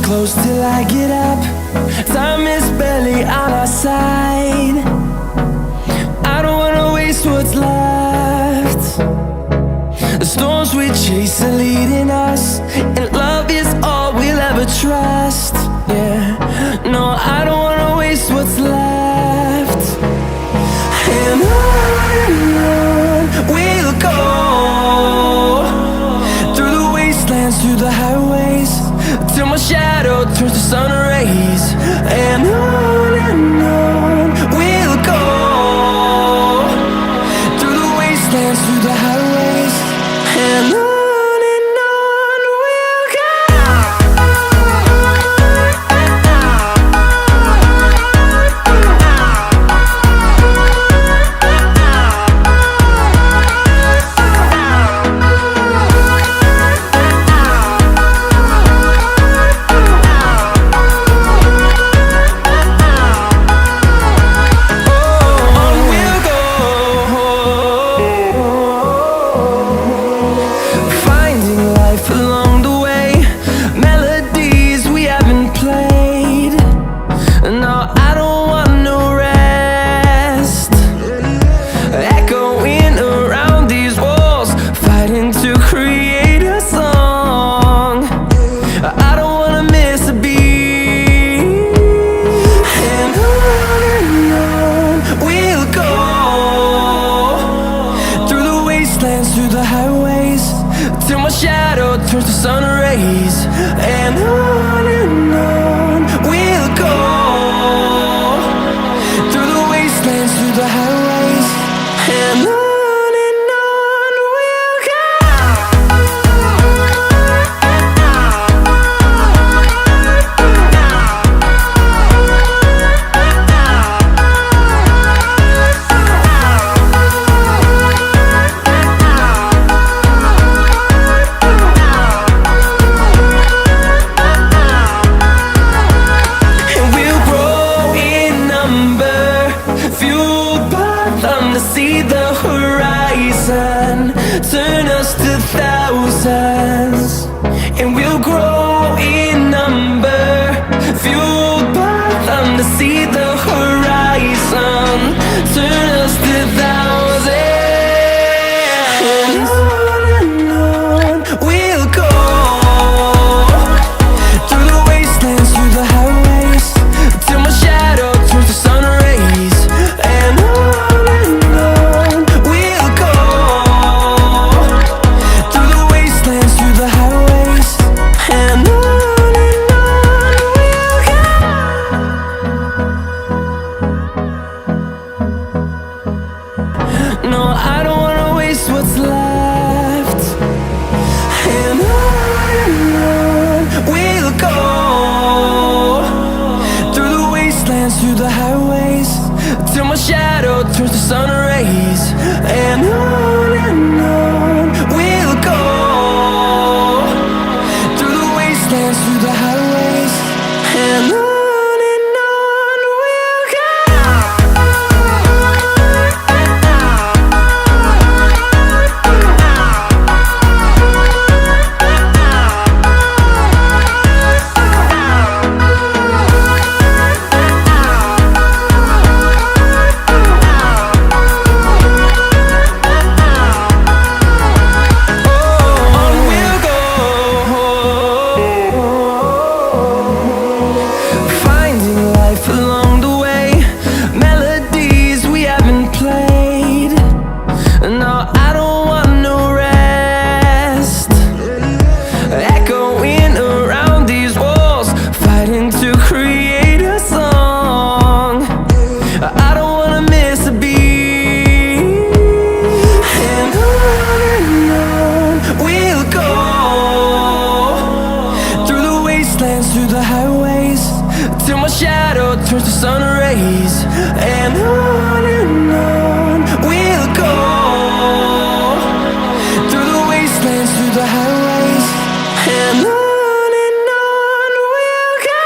close till I get up. Time is barely on our side. I don't wanna waste what's left. The storms we chase are leading us, and love is all we'll ever trust. Yeah, no, I don't wanna waste what's left. And on we'll go, through the wastelands, through the highways, till my shadow turns to sun rays. And on we'll go, through the wastelands, through the highways, and on we'll go. Through the highways, till my shadow turns to sun rays. And on we'll go, through the wastelands, through the highways, and on we'll go. See the horizon turn us to thousands, and we'll grow in number, fueled by them. To see the horizon turn us to thousands, and on we'll go, through the wastelands, through the highways, till my shadow turns to sun rays. And no, I don't wanna waste what's left. And on we'll go, through the wastelands, through the highways, till my shadow turns to sun rays. And on we'll go, through the wastelands, through the highways, and on. Through the highways, till my shadow turns to sun rays. And on we'll go, through the wastelands, through the highways, and on we'll go.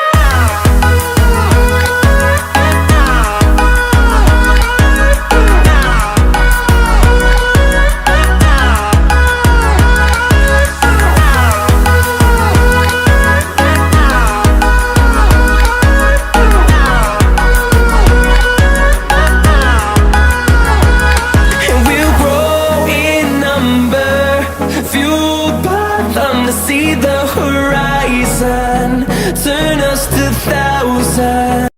see the horizon, turn us to thousands.